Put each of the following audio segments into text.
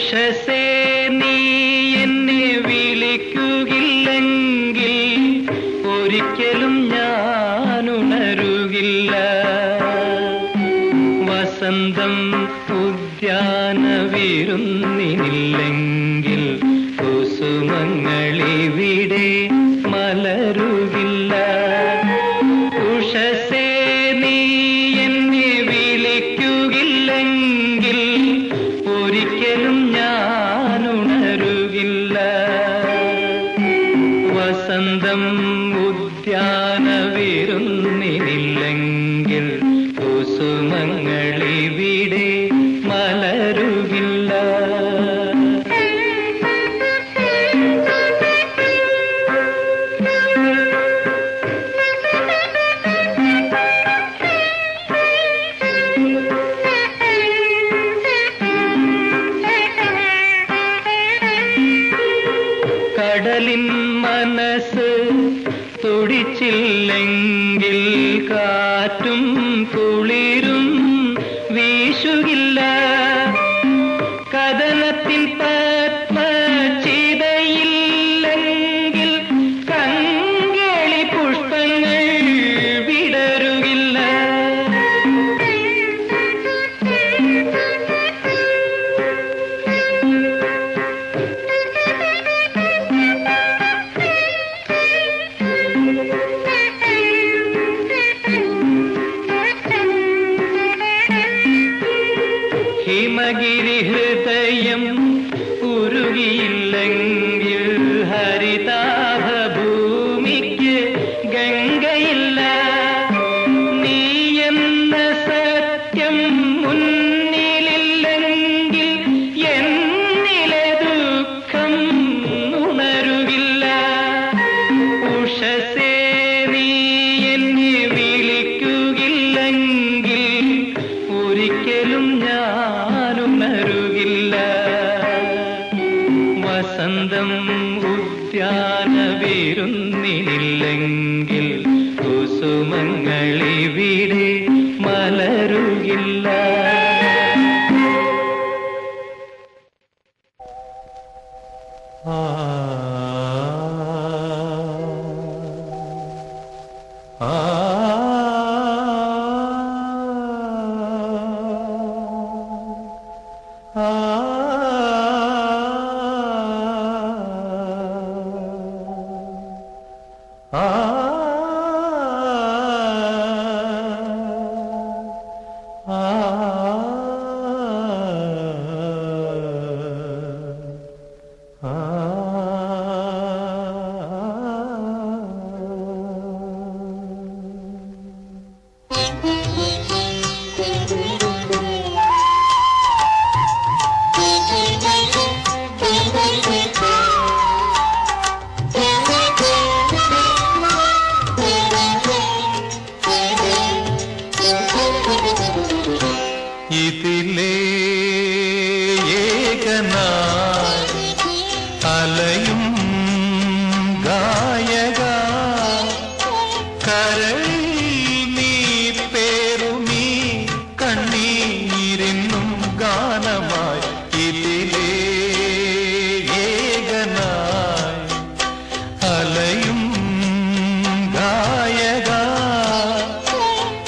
ഉഷസേ നീ എന്നെ വിളിക്കുകില്ലെങ്കിൽ ഒരിക്കലും ഞാനുണരുകില്ല. വസന്തം ഉദ്യാനവിരുന്നില്ലെങ്കിൽ കുസുമങ്ങളിവിടെ മലരുകില്ല. ഉഷസേ നീ എന്നെ വിളിക്കുകില്ലെങ്കിൽ ഒരിക്കലും ഞാനുണരുകില്ല. വസന്തം ഉദ്യാനവിരുന്നില്ലെങ്കിൽ കുസുമങ്ങളിവിടെ മലരുകില്ല. കടലിൻ മനസ്സ് തുടിച്ചില്ലെങ്കിൽ കാറ്റും കുളിരും വീശുകില്ല. കദനത്തിൻ പത്മചിതയില്ലെങ്കിൽ കങ്കേളി പുഷ്പങ്ങൾ വിടരുകില്ല. ഹിമഗിരി ഹൃദയം ഉരുകിയില്ലെങ്കിൽ ഹരിതാഭഭൂമിക്ക് ഗംഗയില്ല. നീ എന്ന സത്യം മുന്നിലില്ലെങ്കിൽ എന്നിലെ ദുഃഖം ഉണരുകില്ല. ഉഷസേ നീ എന്നെ വിളിക്കുകില്ലെങ്കിൽ ഒരിക്കലും ഞാനുണരുകില്ല. വസന്തം ഉദ്യാനവിരുന്നില്ലെങ്കിൽ കുസുമങ്ങളിവിടെ മലരുകില്ല. ഇതിലേ ഏകനായി അലയും ഗായക കരളിൽ നീ പേരുമീ കണ്ണീരിന്നും ഗാനമായി. ഇതിലേ ഏകനായി അലയും ഗായക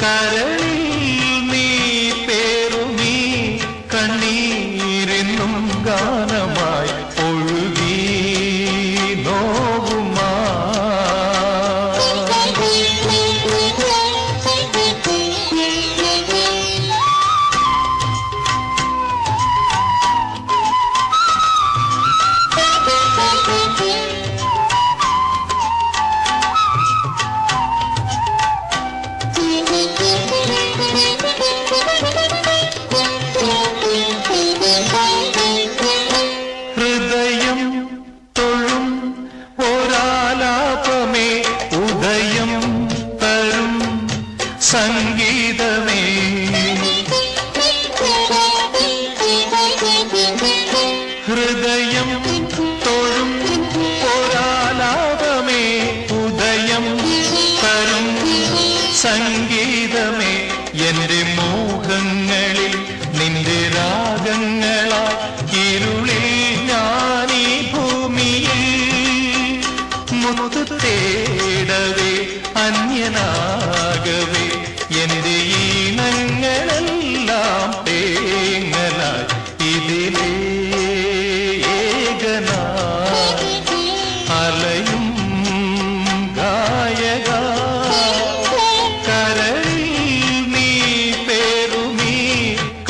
കരളിൽ നീ പേരുമീ കണ്ണീരിന്നും ഗാനം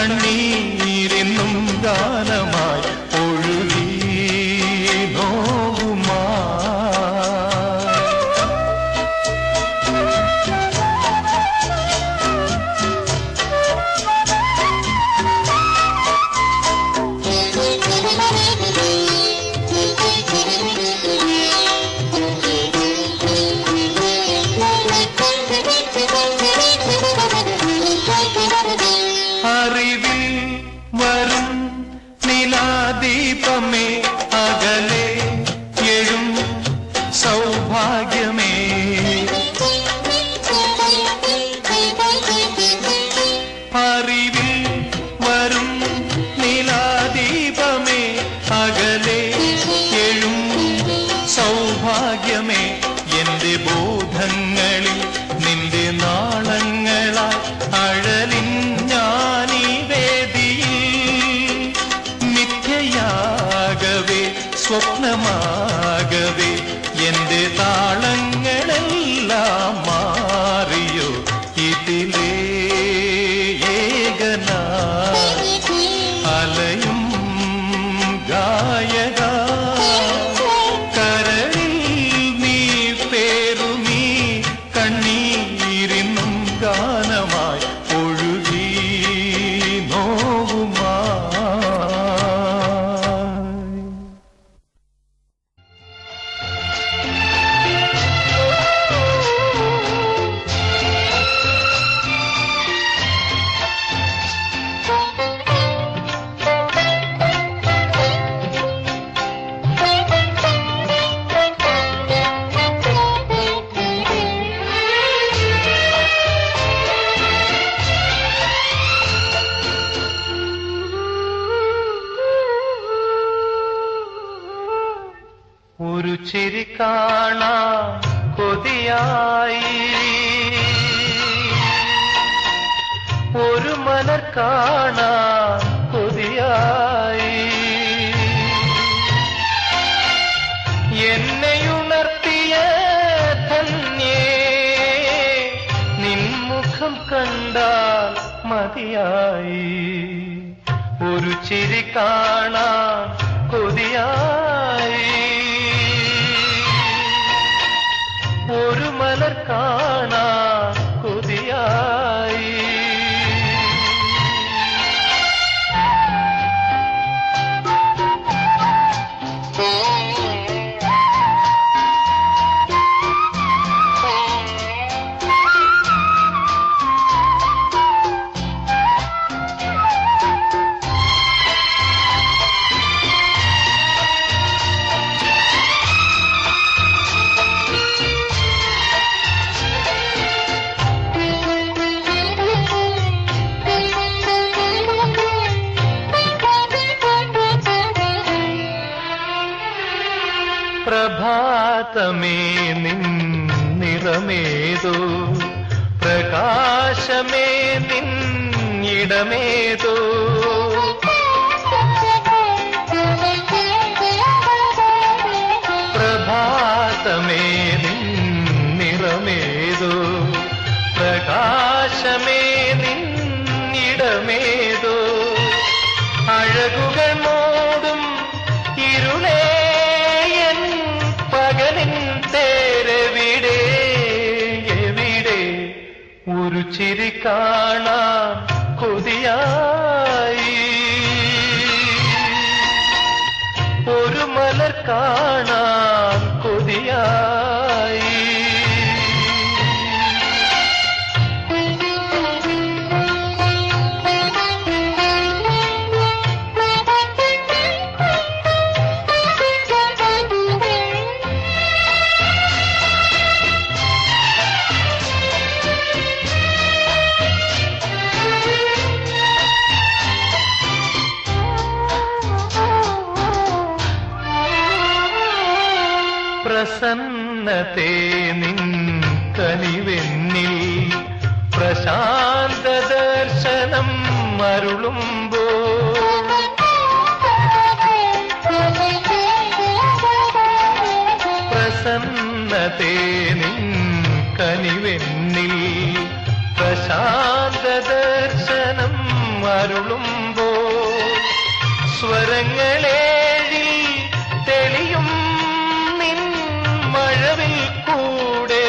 കണ്ണീരെന്നും ഗാനമായി ഒഴുകി നോവുമാ. അറിവിൽ വരും നിലാദീപമേ അകലെ എഴും സൗഭാഗ്യമേ. അറിവിൽ വരും നിലാദീപമേ അകലെ എഴും സൗഭാഗ്യമേ. എന്റെ ബോധങ്ങളിൽ നിന്റെ നാളങ്ങളാൽ അഴലിൻ ഞാനീ വേദിയിൽ മിഥ്യയാകവേ സ്വപ്നമാകവേ എന്റെ താളങ്ങളെല്ലാം മാറിയോ ഇതിലേ ഏകനാ അലയും ഗായക. കരളിൽ നീ പേരുമീ കണ്ണീരിന്നും ഗാനമായി ഒഴുകി നോവുമായി. ഒരു ചിരി കാണാൻ കൊതിയായി, ഒരു മലർ കാണാൻ കൊതിയായി. എന്നെയുണർത്തിയ ധന്യേ നിൻമുഖം കണ്ടാൽ മതിയായി. ഒരു ചിരി കാണാൻ കൊതിയായി, ഒരു മലർ കാണാൻ കൊതിയായി. പ്രഭാതമേ നിൻ നിറമേതോ, പ്രകാശമേ നിൻ ഇടമേതോ. പ്രഭാതമേ നിൻ നിറമേതോ, പ്രകാശമേ നിൻ ഇടമേതോ. അഴകുകൾ മൂടും ഇരുളേ പകലിൻ തേരെവിടെ എവിടെ. ഒരു ചിരി കാണാൻ കൊതിയായി, ഒരു മലർ കാണാൻ കൊതിയായി. പ്രസന്നതേ നിൻ കനിവെന്നിൽ പ്രശാന്ത ദർശനം അരുളുമ്പോൾ. പ്രസന്നതേ നിൻ കനിവെന്നിൽ പ്രശാന്ത ദർശനം അരുളുമ്പോൾ സ്വരങ്ങളേഴിൽ തെളിയും നിൻ മഴവിൽ കൂടെ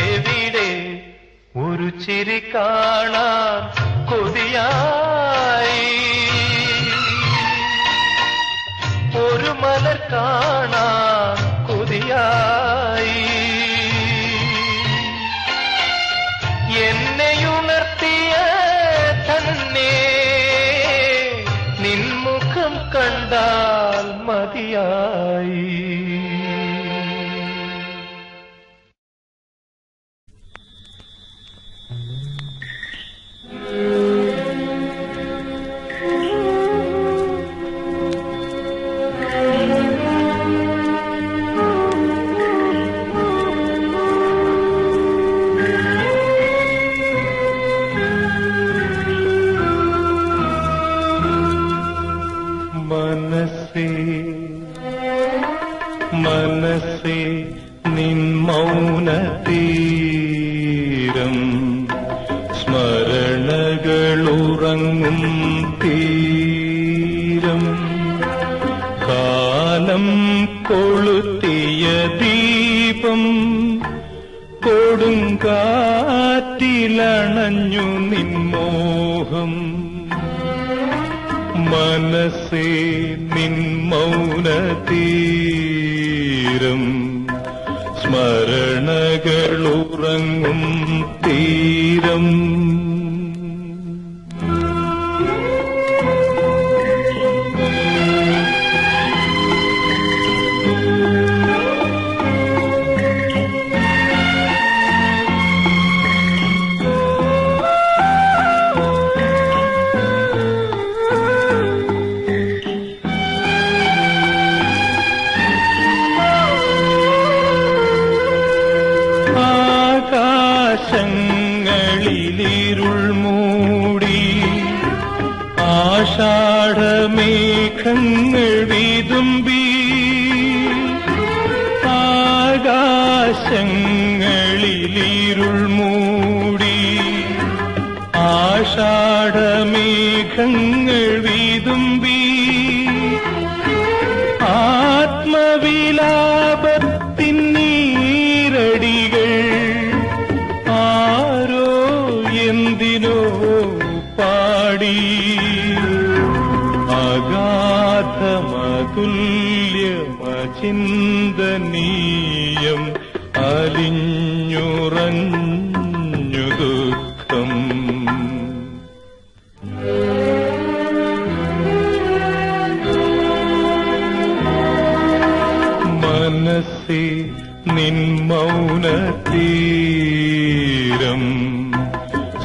എവിടെ ഒരു ചിരി കാണാൻ കൊതിയായി ഒരു മലർ കാണാൻ കൊതിയായി എന്നെയുണർത്തിയ തന്നെ നിൻമുഖം കണ്ടാൽ മതിയായി. മനസ്സേ നിൻ മൗനതീരം സ്മരണകളുറങ്ങും തീരം കാലം കൊളുത്തിയ ദീപം കൊടുങ്കാറ്റിലണഞ്ഞു നിൻ മോഹം. മനസ്സേ നിൻ മൗനതീരം സ്മരണകളുറങ്ങും തീരം ആകാശങ്ങളിലിരുൾ മൂടി ആഷാഢമേഘങ്ങൾ വിതുമ്പി ആകാശങ്ങളിലിരുൾ മൂടി ആഷാഢമേഘങ്ങൾ വിതുമ്പി ആത്മവിലാപത്തിൻ നീരടികൾ ആരോ എന്തിനോ പാടി അഗാധമതുല്യമചിന്തനീയം അലിഞ്ഞുറഞ്ഞു ദുഃഖം. മനസ്സേ നിൻ മൗനതീരം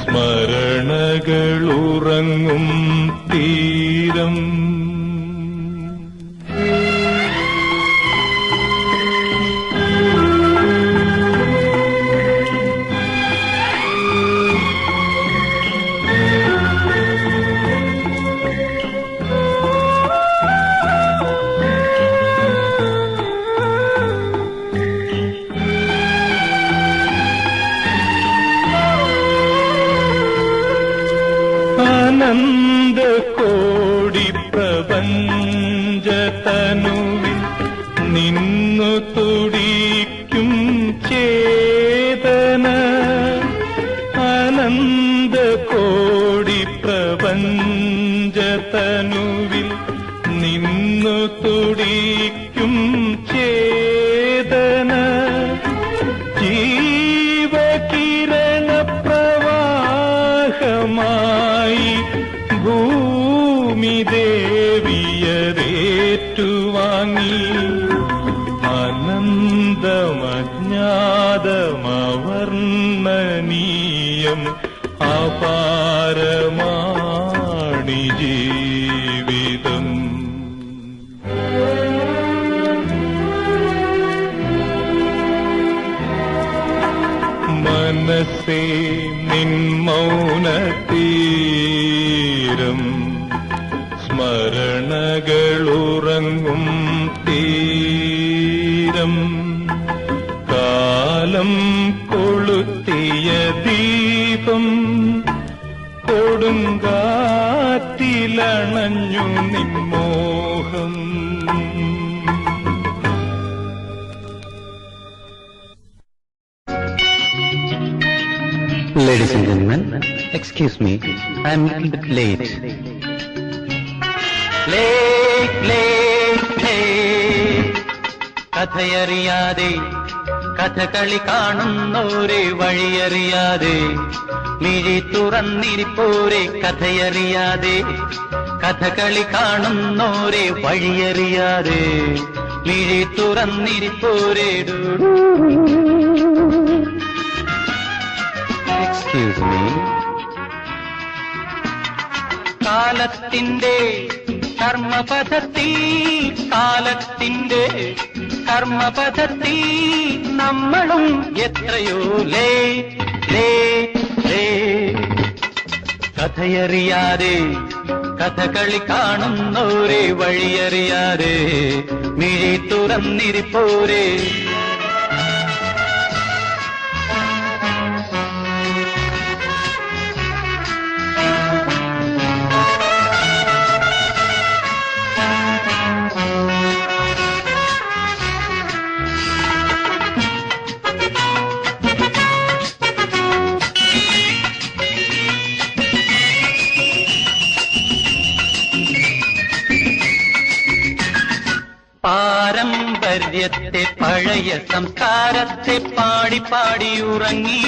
സ്മരണകളുറങ്ങും തീരം അനന്തകോടി പ്രപഞ്ചതനുവിൽ നിന്നു തുടിക്കും ചേതന അനന്തകോടി പ്രപഞ്ചതനുവിൽ നിന്നു തുടിക്കും ചേതന ജീവകിരണ പ്രവാഹമായി ഭൂമി ദേവിയരേറ്റുവാങ്ങി അനന്തമജ്ഞാതമവർണ്ണനീയം അപാരമാണി ജീവിതം. മനസ്സേ നിൻ മൗനതീരം സ്മരണകളുറങ്ങും തീരം കാലം കൊളുത്തിയ ദീപം കൊടുങ്കാറ്റിലണഞ്ഞു കാറ്റിലണഞ്ഞു നിൻമോഹം. Ladies and gentlemen, excuse me, I am a little bit late. കഥയറിയാതെ Kathakali കാണുന്നോരെ വഴിയറിയാതെ Mizhi തുറന്നിരിപ്പോരെ കഥയറിയാതെ Kathakali കാണുന്നോരെ വഴിയറിയാതെ Mizhi തുറന്നിരിപ്പോരെ. Excuse me. കാലത്തിന്റെ കർമ്മപഥത്തിൽ കാലത്തിന്റെ കർമ്മപഥത്തിൽ നമ്മളും എത്രയോ ലേ ലേ ലേ. കഥയറിയാതെ കഥകളി കാണുന്നോരെ വഴിയറിയാതെ മിഴി തുറന്നിരിപ്പോരെ. പാരമ്പര്യത്തെ പഴയ സംസ്കാരത്തെ പാടി പാടി ഉറങ്ങി.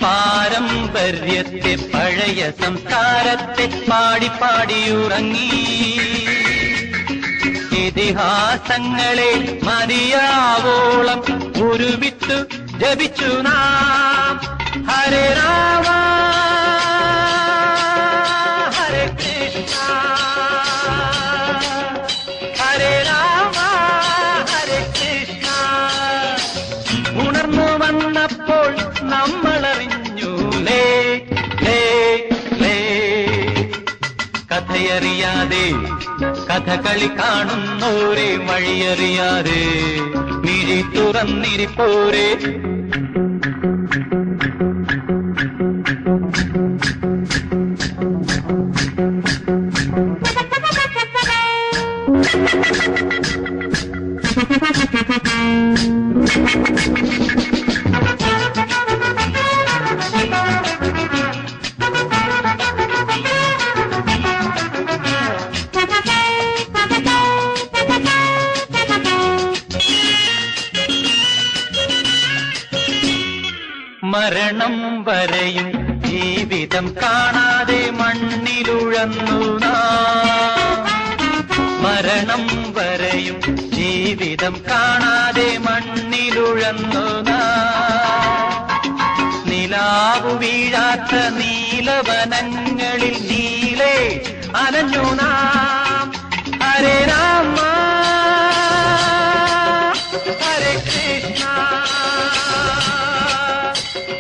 പാരമ്പര്യത്തെ പഴയ സംസ്കാരത്തെ പാടി പാടി ഉറങ്ങി. ഇതിഹാസങ്ങളെ മതിയാവോളം ഉരുവിട്ടു ജപിച്ചു നാം. ഹരേ രാമ ഹരേ കൃഷ്ണ ഹരേ രാമ ഹരേ കൃഷ്ണ. ഉണർന്നു വന്നപ്പോൾ നമ്മളറിഞ്ഞു ലേ ലേ ലേ. കഥയറിയാതെ കഥകളി കാണുന്നോരെ വഴിയറിയാതെ മിഴി തുറന്നിരിപ്പോരെ. മരണം വരെയും ജീവിതം കാണാതെ മണ്ണിലുഴന്നു നാം. മരണം വരെയും ജീവിതം കാണാതെ മണ്ണിലുഴന്നു നാം. നിലാവു വീഴാത്ത നീലവനങ്ങളിൽ നീലേ അലഞ്ഞു നാം. ഹരേ രാമ ഹരേ കൃഷ്ണ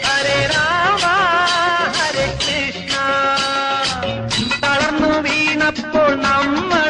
ഹരേ രാമ ഹരേ കൃഷ്ണ. തളർന്നു വീണപ്പോൾ നമ്മൾ